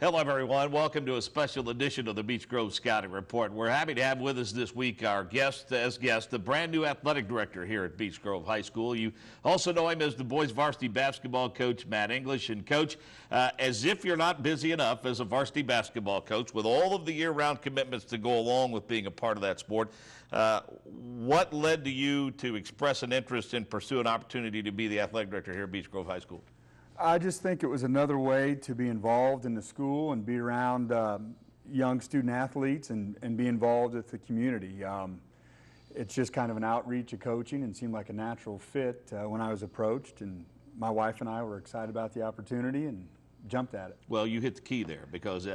Hello, everyone. Welcome to a special edition of the Beech Grove Scouting Report. We're happy to have with us this week our guest, the brand new athletic director here at Beech Grove High School. You also know him as the boys varsity basketball coach, Matt English. And Coach, as if you're not busy enough as a varsity basketball coach with all of the year-round commitments to go along with being a part of that sport, what led to you to express an interest and pursue an opportunity to be the athletic director here at Beech Grove High School? I just think it was another way to be involved in the school and be around young student athletes and be involved with the community. It's just kind of an outreach of coaching and seemed like a natural fit when I was approached, and my wife and I were excited about the opportunity and jumped at it. Well, you hit the key there because, you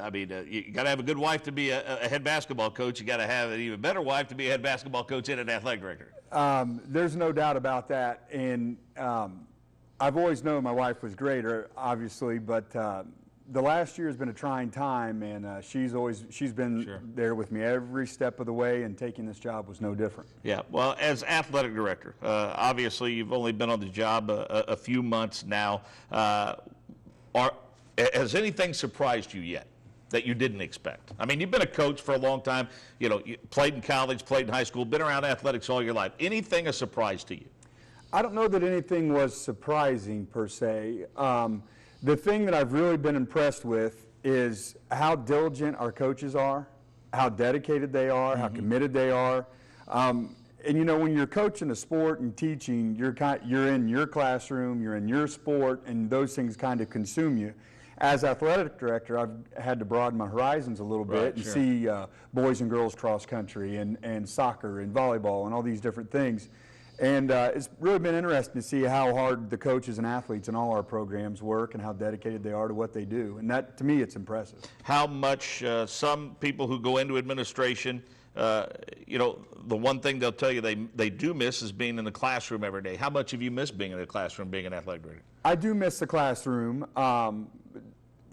got to have a good wife to be a head basketball coach. You got to have an even better wife to be a head basketball coach and an athletic director. There's no doubt about that. And I've always known my wife was great, obviously, but the last year has been a trying time, and she's been there with me every step of the way, and taking this job was no different. Yeah, well, as athletic director, obviously you've only been on the job a few months now. Has anything surprised you yet that you didn't expect? I mean, you've been a coach for a long time. You know, you played in college, played in high school, been around athletics all your life. Anything a surprise to you? I don't know that anything was surprising per se. The thing that I've really been impressed with is how diligent our coaches are, how dedicated they are, how committed they are. And you know, when you're coaching a sport and teaching, you're in your classroom, you're in your sport, and those things kind of consume you. As athletic director, I've had to broaden my horizons a little bit and see boys and girls cross country and soccer and volleyball and all these different things. And it's really been interesting to see how hard the coaches and athletes in all our programs work and how dedicated they are to what they do. And that, to me, it's impressive. How much some people who go into administration, you know, the one thing they'll tell you they do miss is being in the classroom every day. How much have you missed being in the classroom, being an athletic director? I do miss the classroom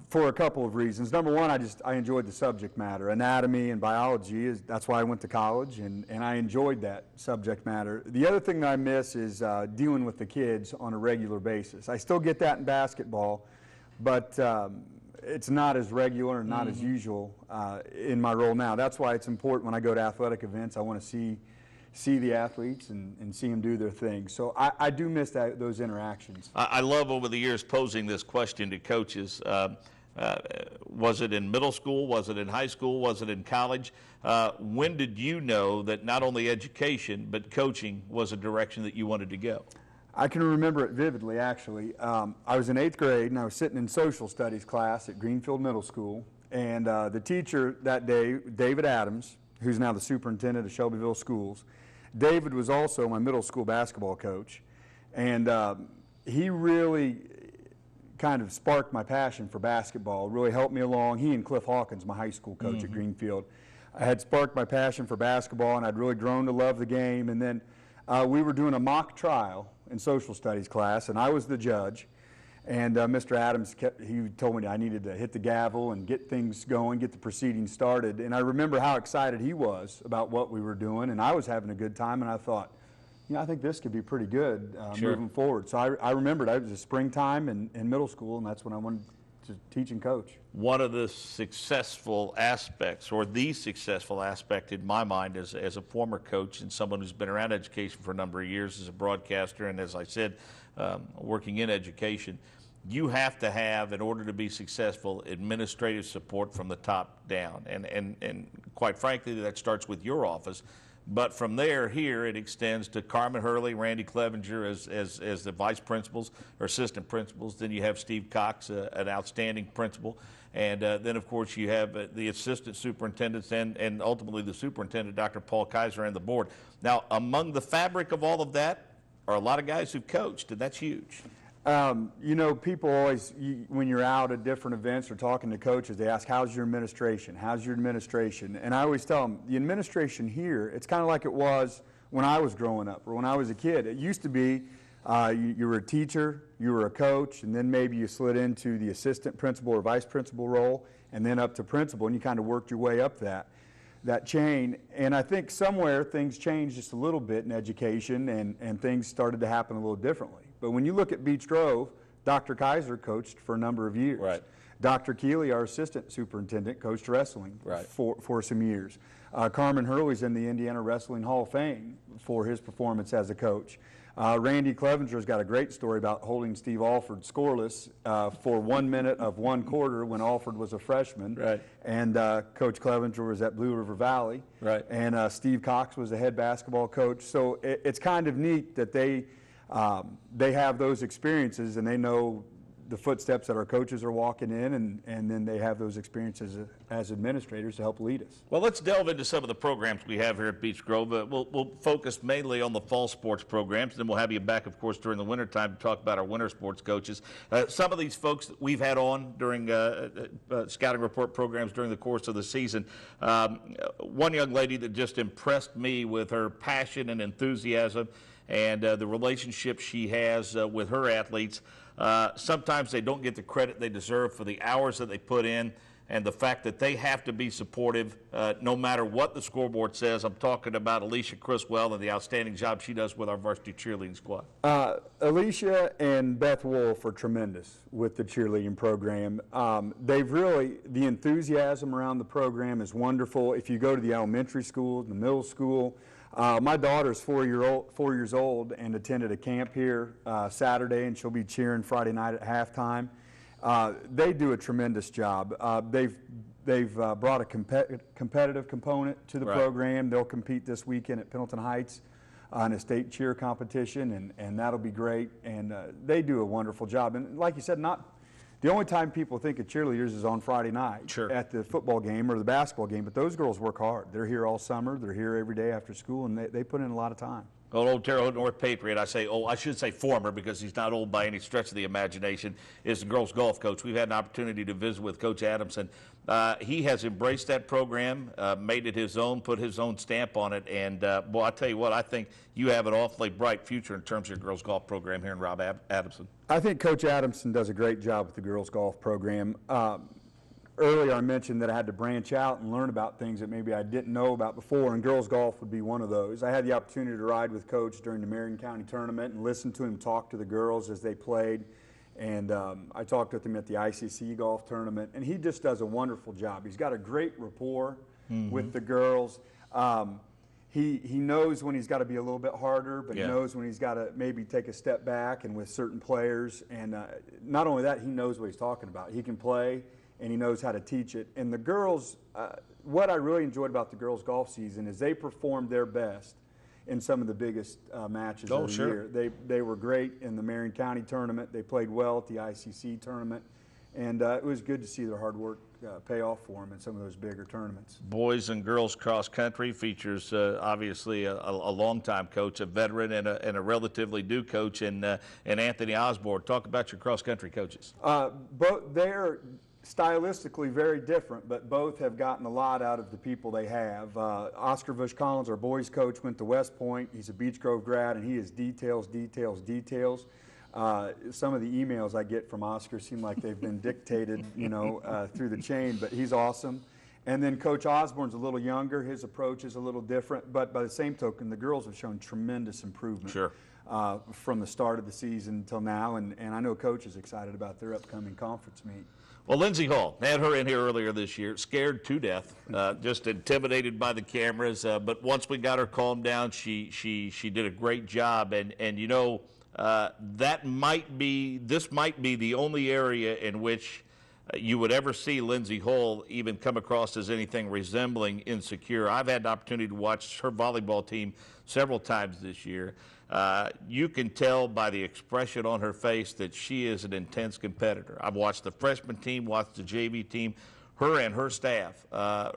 for a couple of reasons. Number one, I enjoyed the subject matter. Anatomy and biology, that's why I went to college, and I enjoyed that subject matter. The other thing that I miss is dealing with the kids on a regular basis. I still get that in basketball, but it's not as regular and not as usual in my role now. That's why it's important when I go to athletic events, I want to see the athletes and see them do their thing. So I do miss those interactions. I love over the years posing this question to coaches. Was it in middle school? Was it in high school? Was it in college? When did you know that not only education but coaching was a direction that you wanted to go? I can remember it vividly, actually. I was in 8th grade, and I was sitting in social studies class at Greenfield Middle School, and the teacher that day, David Adams, who's now the superintendent of Shelbyville Schools, David was also my middle school basketball coach, and he really kind of sparked my passion for basketball, really helped me along. He and Cliff Hawkins, my high school coach at Greenfield, had sparked my passion for basketball, and I'd really grown to love the game. And then we were doing a mock trial in social studies class, and I was the judge. And Mr. Adams, he told me I needed to hit the gavel and get things going, get the proceedings started. And I remember how excited he was about what we were doing, and I was having a good time, and I thought, you know, I think this could be pretty good moving forward. So I remembered it was a springtime in middle school, and that's when I wanted to teach and coach. One of the successful aspects, or the successful aspect in my mind as a former coach and someone who's been around education for a number of years as a broadcaster and, as I said, working in education, you have to have, in order to be successful, administrative support from the top down. And quite frankly, that starts with your office. But from there, here, it extends to Carmen Hurley, Randy Clevenger as the vice principals or assistant principals. Then you have Steve Cox, an outstanding principal. And then, of course, you have the assistant superintendents and ultimately the superintendent, Dr. Paul Kaiser, and the board. Now, among the fabric of all of that are a lot of guys who've coached, and that's huge. You know, people always, when you're out at different events or talking to coaches, they ask, how's your administration? How's your administration? And I always tell them, the administration here, it's kind of like it was when I was growing up or when I was a kid. It used to be you were a teacher, you were a coach, and then maybe you slid into the assistant principal or vice principal role, and then up to principal, and you kind of worked your way up that chain. And I think somewhere things changed just a little bit in education, and things started to happen a little differently. But when you look at Beech Grove, Dr. Kaiser coached for a number of years. Right. Dr. Keeley, our assistant superintendent, coached wrestling Right. for some years. Carmen Hurley's in the Indiana Wrestling Hall of Fame for his performance as a coach. Randy Clevenger's got a great story about holding Steve Alford scoreless for 1 minute of one quarter when Alford was a freshman. Right. And Coach Clevenger was at Blue River Valley. Right. And Steve Cox was the head basketball coach. So it's kind of neat that they have those experiences and they know the footsteps that our coaches are walking in, and then they have those experiences as administrators to help lead us. Well, let's delve into some of the programs we have here at Beech Grove. We'll focus mainly on the fall sports programs, then we'll have you back, of course, during the wintertime to talk about our winter sports coaches. Some of these folks that we've had on during scouting report programs during the course of the season. One young lady that just impressed me with her passion and enthusiasm and the relationship she has with her athletes. Sometimes they don't get the credit they deserve for the hours that they put in and the fact that they have to be supportive no matter what the scoreboard says. I'm talking about Alicia Criswell and the outstanding job she does with our varsity cheerleading squad. Alicia and Beth Wolf are tremendous with the cheerleading program. The enthusiasm around the program is wonderful. If you go to the elementary school, the middle school, my daughter's 4 years old and attended a camp here Saturday, and she'll be cheering Friday night at halftime. They do a tremendous job. They've brought a competitive component to the Right. program. They'll compete this weekend at Pendleton Heights in a state cheer competition, and that'll be great. And they do a wonderful job. And like you said, the only time people think of cheerleaders is on Friday night Sure. at the football game or the basketball game, but those girls work hard. They're here all summer. They're here every day after school, and they put in a lot of time. Old Terre Haute North Patriot, I should say former because he's not old by any stretch of the imagination, is the girls golf coach. We've had an opportunity to visit with Coach Adamson. He has embraced that program, made it his own, put his own stamp on it, and boy, I tell you what, I think you have an awfully bright future in terms of your girls golf program here in Rob Adamson. I think Coach Adamson does a great job with the girls golf program. Earlier I mentioned that I had to branch out and learn about things that maybe I didn't know about before, and girls golf would be one of those. I had the opportunity to ride with Coach during the Marion County tournament and listen to him talk to the girls as they played. And I talked with him at the ICC golf tournament, and he just does a wonderful job. He's got a great rapport with the girls. He knows when he's got to be a little bit harder, but Yeah. he knows when he's got to maybe take a step back and with certain players. And not only that, he knows what he's talking about. He can play, and he knows how to teach it. And the girls, what I really enjoyed about the girls' golf season is they performed their best in some of the biggest matches of the sure. year. They were great in the Marion County tournament. They played well at the ICC tournament. And it was good to see their hard work pay off for them in some of those bigger tournaments. Boys and girls cross country features obviously a longtime coach, a veteran, and a relatively new coach in Anthony Osborne. Talk about your cross country coaches. They're stylistically very different, but both have gotten a lot out of the people they have. Oscar Bush Collins, our boys coach, went to West Point. He's a Beech Grove grad, and he is details. Some of the emails I get from Oscar seem like they've been dictated, through the chain, but he's awesome. And then Coach Osborne's a little younger. His approach is a little different, but by the same token, the girls have shown tremendous improvement. Sure. From the start of the season until now, and I know Coach is excited about their upcoming conference meet. Well, Lindsay Hall, had her in here earlier this year, scared to death, just intimidated by the cameras. But once we got her calmed down, she did a great job. And this might be the only area in which you would ever see Lindsay Hall even come across as anything resembling insecure. I've had the opportunity to watch her volleyball team several times this year. You can tell by the expression on her face that she is an intense competitor. I've watched the freshman team, watched the JV team. Her and her staff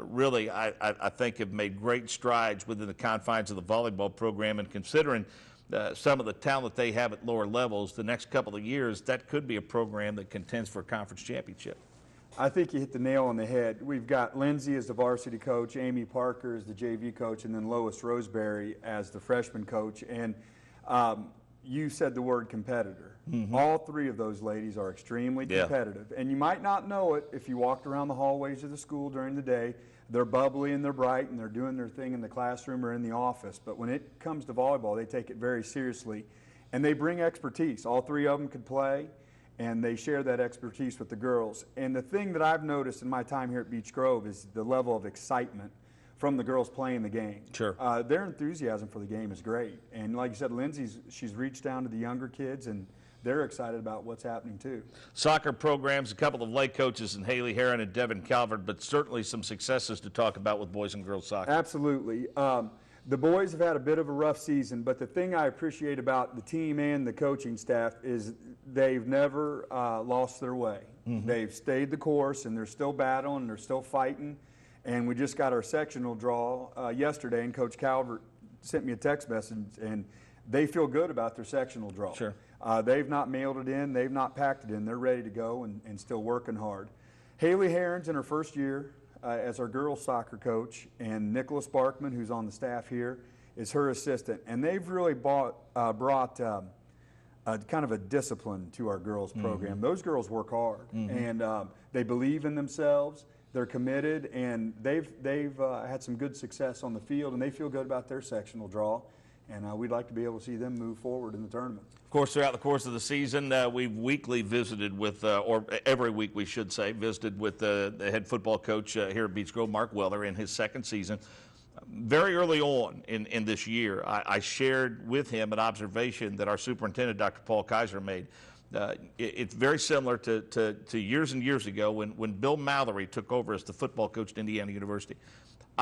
really, I think, have made great strides within the confines of the volleyball program. And considering some of the talent they have at lower levels, the next couple of years, that could be a program that contends for a conference championship. I think you hit the nail on the head. We've got Lindsay as the varsity coach, Amy Parker as the JV coach, and then Lois Roseberry as the freshman coach. And you said the word competitor. Mm-hmm. All three of those ladies are extremely competitive. And you might not know it if you walked around the hallways of the school during the day. They're bubbly and they're bright and they're doing their thing in the classroom or in the office. But when it comes to volleyball, they take it very seriously. And they bring expertise. All three of them could play. and they share that expertise with the girls. And the thing that I've noticed in my time here at Beech Grove is the level of excitement from the girls playing the game. Sure. Their enthusiasm for the game is great. And like you said, she's reached down to the younger kids, and they're excited about what's happening too. Soccer programs, a couple of lay coaches in Haley Heron and Devin Calvert, but certainly some successes to talk about with boys and girls soccer. Absolutely. The boys have had a bit of a rough season, but the thing I appreciate about the team and the coaching staff is they've never lost their way. They've stayed the course, and they're still battling, they're still fighting. And we just got our sectional draw yesterday, and Coach Calvert sent me a text message, and they feel good about their sectional draw. Sure. They've not mailed it in, they've not packed it in, they're ready to go and still working hard. Haley Heron's in her first year as our girls soccer coach, and Nicholas Barkman, who's on the staff here, is her assistant. And they've really brought kind of a discipline to our girls program. Those girls work hard, and they believe in themselves. They're committed, and they've had some good success on the field, and they feel good about their sectional draw. And we'd like to be able to see them move forward in the tournament. Of course, throughout the course of the season, we've weekly visited with, or every week we should say, visited with the head football coach here at Beech Grove, Mark Weller, in his second season. Very early on in this year, I shared with him an observation that our superintendent, Dr. Paul Kaiser, made. It's very similar to years and years ago when Bill Mallory took over as the football coach at Indiana University.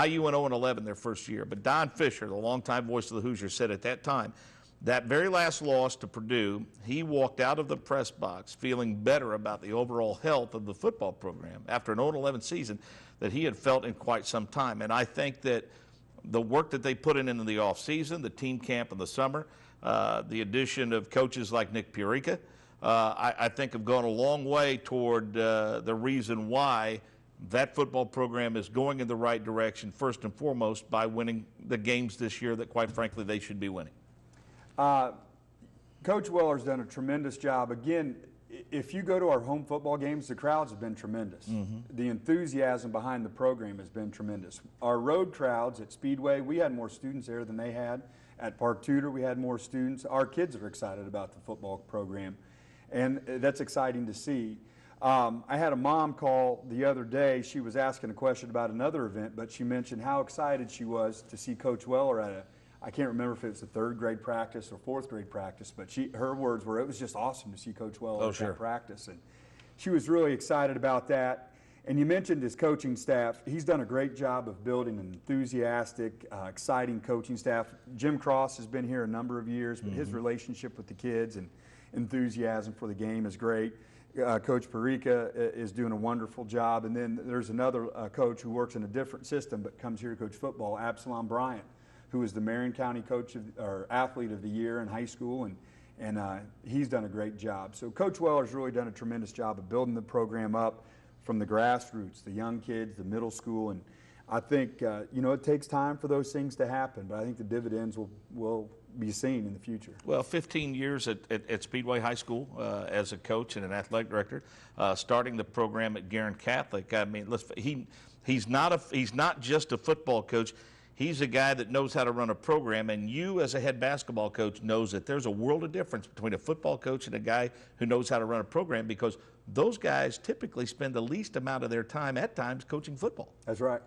IU went 0-11 their first year, but Don Fisher, the longtime voice of the Hoosiers, said at that time, that very last loss to Purdue, he walked out of the press box feeling better about the overall health of the football program after an 0-11 season that he had felt in quite some time. And I think that the work that they put in the offseason, the team camp in the summer, the addition of coaches like Nick Purica, I think have gone a long way toward the reason why that football program is going in the right direction, first and foremost, by winning the games this year that, quite frankly, they should be winning. Coach Weller's done a tremendous job. Again, if you go to our home football games, the crowds have been tremendous. The enthusiasm behind the program has been tremendous. Our road crowds at Speedway, we had more students there than they had. At Park Tudor, we had more students. Our kids are excited about the football program, and that's exciting to see. I had a mom call the other day. She was asking a question about another event, but she mentioned how excited she was to see Coach Weller at I can't remember if it was a third grade practice or fourth grade practice, but her words were, it was just awesome to see Coach Weller at that practice. And she was really excited about that. And you mentioned his coaching staff. He's done a great job of building an enthusiastic, exciting coaching staff. Jim Cross has been here a number of years, but his relationship with the kids and enthusiasm for the game is great. Coach Parica is doing a wonderful job. And then there's another coach who works in a different system but comes here to coach football, Absalom Bryant, who is the Marion County coach or athlete of the year in high school, and he's done a great job. So Coach Weller's really done a tremendous job of building the program up from the grassroots, the young kids, the middle school, and I think it takes time for those things to happen, but I think the dividends will be seen in the future. Well, 15 years at Speedway High School as a coach and an athletic director, starting the program at Guerin Catholic. I mean, he's not just a football coach. He's a guy that knows how to run a program, and you as a head basketball coach knows that there's a world of difference between a football coach and a guy who knows how to run a program, because those guys typically spend the least amount of their time at times coaching football. That's right.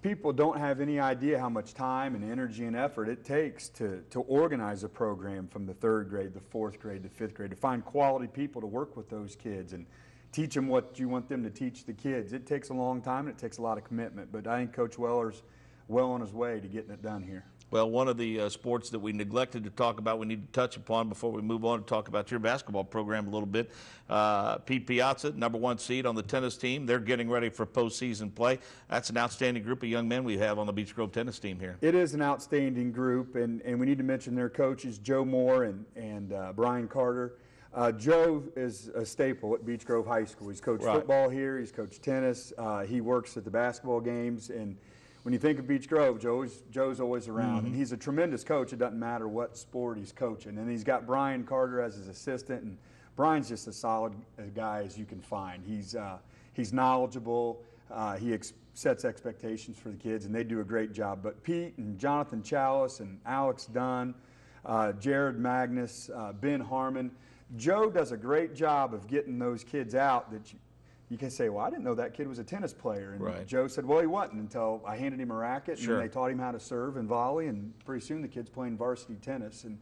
People don't have any idea how much time and energy and effort it takes to organize a program from the third grade, the fourth grade, the fifth grade, to find quality people to work with those kids and teach them what you want them to teach the kids. It takes a long time and it takes a lot of commitment, but I think Coach Weller's well on his way to getting it done here. Well, one of the sports that we neglected to talk about, we need to touch upon before we move on to talk about your basketball program a little bit. Pete Piazza, #1 seed on the tennis team. They're getting ready for postseason play. That's an outstanding group of young men we have on the Beech Grove tennis team here. It is an outstanding group, and we need to mention their coaches, Joe Moore and Brian Carter. Joe is a staple at Beech Grove High School. He's coached football here. He's coached tennis. He works at the basketball games. And when you think of Beech Grove, Joe's always around. And he's a tremendous coach. It doesn't matter what sport he's coaching. And he's got Brian Carter as his assistant. And Brian's just as solid a guy as you can find. He's knowledgeable. He sets expectations for the kids, and they do a great job. But Pete and Jonathan Chalice and Alex Dunn, Jared Magnus, Ben Harmon, Joe does a great job of getting those kids out that you can say, well, I didn't know that kid was a tennis player. And right. Joe said, well, he wasn't until I handed him a racket, Sure. and they taught him how to serve and volley, and pretty soon the kid's playing varsity tennis. And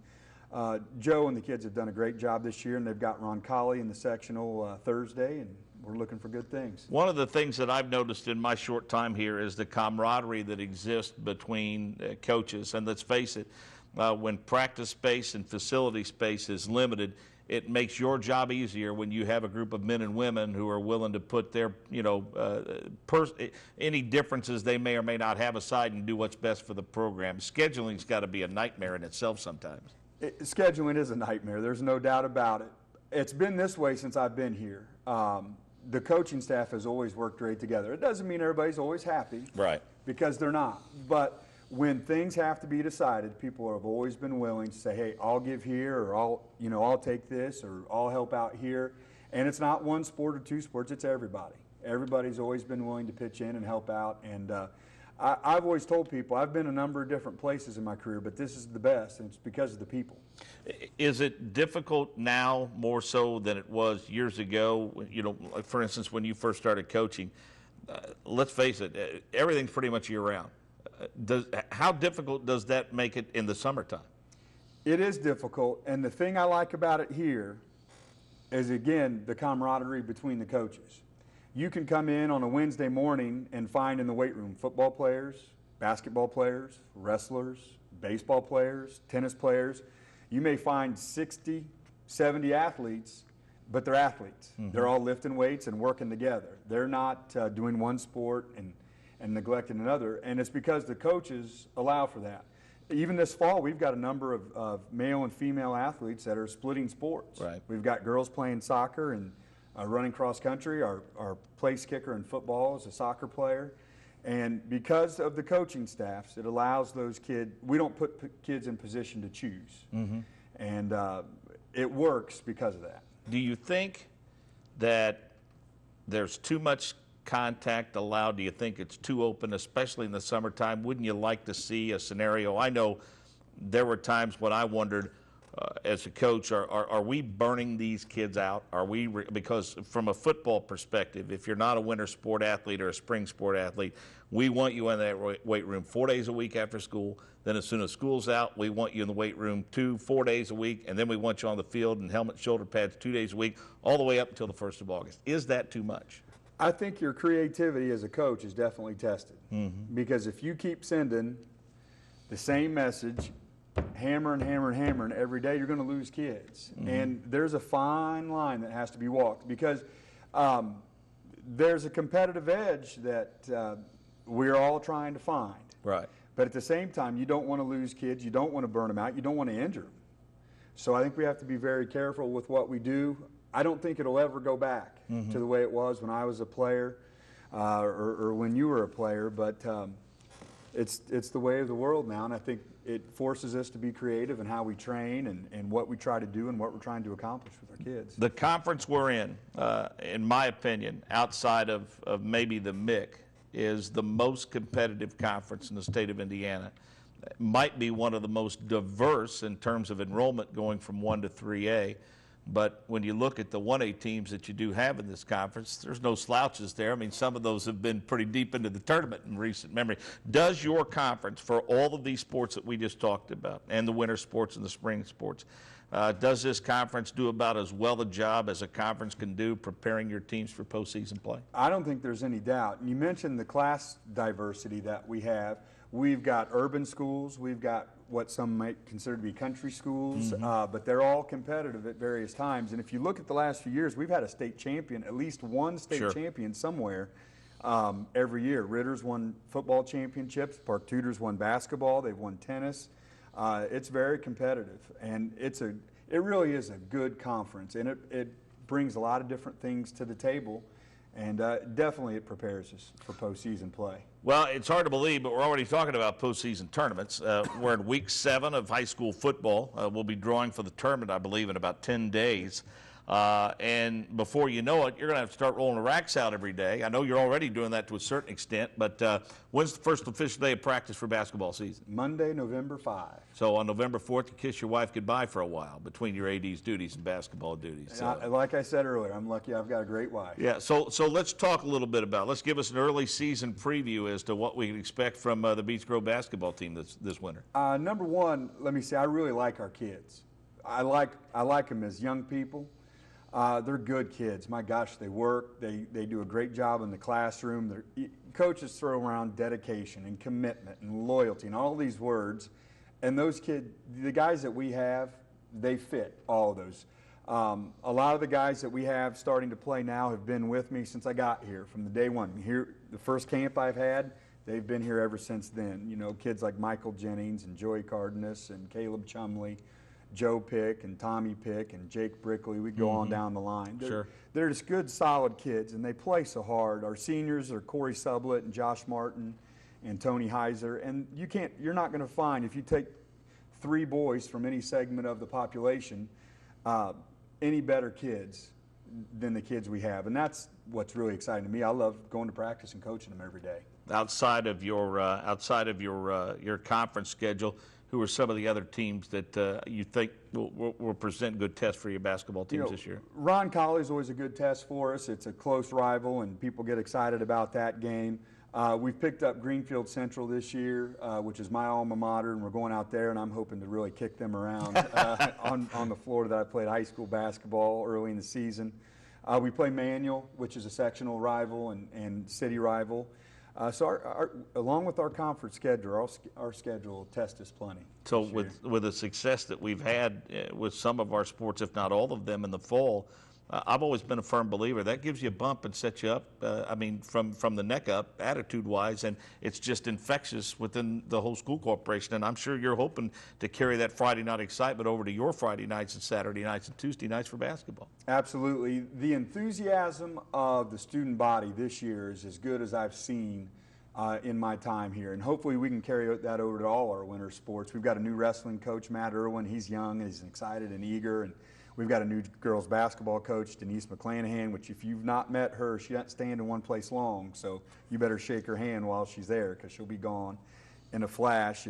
Joe and the kids have done a great job this year, and they've got Ron Colley in the sectional Thursday, and we're looking for good things. One of the things that I've noticed in my short time here is the camaraderie that exists between coaches. And let's face it, when practice space and facility space is limited, it makes your job easier when you have a group of men and women who are willing to put their, any differences they may or may not have aside and do what's best for the program. Scheduling's got to be a nightmare in itself sometimes. Scheduling is a nightmare. There's no doubt about it. It's been this way since I've been here. The coaching staff has always worked great together. It doesn't mean everybody's always happy. Right. Because they're not. But when things have to be decided, people have always been willing to say, hey, I'll give here, or I'll take this, or I'll help out here. And it's not one sport or two sports, it's everybody. Everybody's always been willing to pitch in and help out. And I've always told people, I've been a number of different places in my career, but this is the best, and it's because of the people. Is it difficult now more so than it was years ago? Like for instance, when you first started coaching, let's face it, everything's pretty much year-round. How difficult does that make it in the summertime? It is difficult, and the thing I like about it here is, again, the camaraderie between the coaches. You can come in on a Wednesday morning and find in the weight room football players, basketball players, wrestlers, baseball players, tennis players. You may find 60, 70 athletes, but they're athletes. Mm-hmm. They're all lifting weights and working together. They're not doing one sport and neglecting another, and it's because the coaches allow for that. Even this fall, we've got a number of male and female athletes that are splitting sports. Right. We've got girls playing soccer and running cross country. Our place kicker in football is a soccer player. And because of the coaching staffs, it allows those kids, we don't put kids in position to choose. Mm-hmm. And it works because of that. Do you think that there's too much contact allowed? Do you think it's too open, especially in the summertime? Wouldn't you like to see a scenario? I know there were times when I wondered, as a coach, are we burning these kids out? Are we because from a football perspective, if you're not a winter sport athlete or a spring sport athlete, we want you in that weight room 4 days a week after school. Then as soon as school's out, we want you in the weight room 4 days a week, and then we want you on the field in helmet, shoulder pads 2 days a week, all the way up until the 1st of August. Is that too much? I think your creativity as a coach is definitely tested. Mm-hmm. Because if you keep sending the same message, hammering every day, you're going to lose kids. Mm-hmm. And there's a fine line that has to be walked, because there's a competitive edge that we're all trying to find. Right. But at the same time, you don't want to lose kids. You don't want to burn them out. You don't want to injure them. So I think we have to be very careful with what we do. I don't think it'll ever go back mm-hmm. to the way it was when I was a player or when you were a player, but it's the way of the world now, and I think it forces us to be creative in how we train and what we try to do and what we're trying to accomplish with our kids. The conference we're in my opinion, outside of maybe the MIC, is the most competitive conference in the state of Indiana. It might be one of the most diverse in terms of enrollment, going from 1 to 3A. But when you look at the 1A teams that you do have in this conference, there's no slouches there. I mean, some of those have been pretty deep into the tournament in recent memory. Does your conference, for all of these sports that we just talked about, and the winter sports and the spring sports, does this conference do about as well a job as a conference can do preparing your teams for postseason play? I don't think there's any doubt. You mentioned the class diversity that we have. We've got urban schools. We've got what some might consider to be country schools, mm-hmm. But they're all competitive at various times. And if you look at the last few years, we've had a state champion, at least one state sure. champion somewhere every year. Ritter's won football championships. Park Tudor's won basketball. They've won tennis. It's very competitive, and it really is a good conference, and it brings a lot of different things to the table. And definitely it prepares us for postseason play. Well, it's hard to believe, but we're already talking about postseason tournaments. We're in week 7 of high school football. We'll be drawing for the tournament, I believe, in about 10 days. And before you know it, you're going to have to start rolling the racks out every day. I know you're already doing that to a certain extent, but when's the first official day of practice for basketball season? Monday, November 5. So on November 4th, you kiss your wife goodbye for a while between your AD's duties and basketball duties. Like I said earlier, I'm lucky I've got a great wife. Yeah, so let's talk a little bit about, let's give us an early season preview as to what we can expect from the Beech Grove basketball team this winter. Number one, let me say, I really like our kids. I like them as young people. They're good kids. My gosh, they work. They do a great job in the classroom. Coaches throw around dedication and commitment and loyalty and all these words. And those kids, the guys that we have, they fit all of those. A lot of the guys that we have starting to play now have been with me since I got here, from the day one. Here, the first camp I've had, they've been here ever since then. You know, kids like Michael Jennings and Joey Cardenas and Caleb Chumley, Joe Pick and Tommy Pick and Jake Brickley. We go on down the line. They're just good, solid kids, and they play so hard. Our seniors are Corey Sublett and Josh Martin and Tony Heiser. And you're not going to find, if you take 3 boys from any segment of the population, any better kids than the kids we have. And that's what's really exciting to me. I love going to practice and coaching them every day. Outside of your conference schedule, who are some of the other teams that you think will present good tests for your basketball teams this year? Ron Colley is always a good test for us. It's a close rival, and people get excited about that game. We've picked up Greenfield Central this year, which is my alma mater, and we're going out there, and I'm hoping to really kick them around on the floor that I played high school basketball early in the season. We play Manual, which is a sectional rival and city rival. So along with our conference schedule, our schedule will test us plenty. So with the success that we've had with some of our sports, if not all of them, in the fall, I've always been a firm believer that gives you a bump and sets you up. I mean, from the neck up, attitude-wise, and it's just infectious within the whole school corporation. And I'm sure you're hoping to carry that Friday night excitement over to your Friday nights and Saturday nights and Tuesday nights for basketball. Absolutely. The enthusiasm of the student body this year is as good as I've seen in my time here, and hopefully we can carry that over to all our winter sports. We've got a new wrestling coach, Matt Irwin. He's young, he's excited and eager, and we've got a new girls basketball coach, Denise McClanahan, which if you've not met her, she doesn't stand in one place long, so you better shake her hand while she's there because she'll be gone in a flash.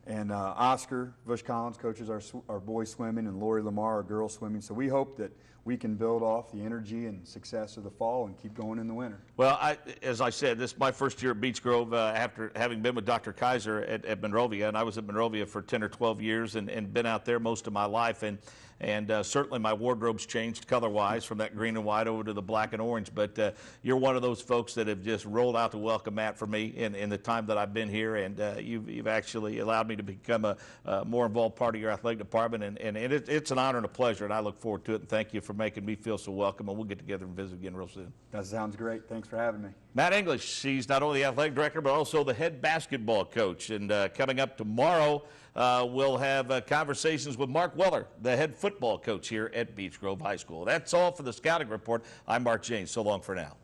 And Oscar Bush Collins coaches our boys swimming, and Lori Lamar our girls swimming. So we hope that we can build off the energy and success of the fall and keep going in the winter. Well, as I said, this is my first year at Beech Grove after having been with Dr. Kaiser at Monrovia, and I was at Monrovia for 10 or 12 years and been out there most of my life. And certainly my wardrobe's changed color-wise from that green and white over to the black and orange. But you're one of those folks that have just rolled out the welcome mat for me in the time that I've been here, and you've actually allowed me to become a more involved part of your athletic department. And it's an honor and a pleasure, and I look forward to it. And thank you for making me feel so welcome. And we'll get together and visit again real soon. That sounds great. Thanks for having me. Matt English, he's not only the athletic director, but also the head basketball coach. And coming up tomorrow, we'll have conversations with Mark Weller, the head football coach here at Beech Grove High School. That's all for the Scouting Report. I'm Mark James. So long for now.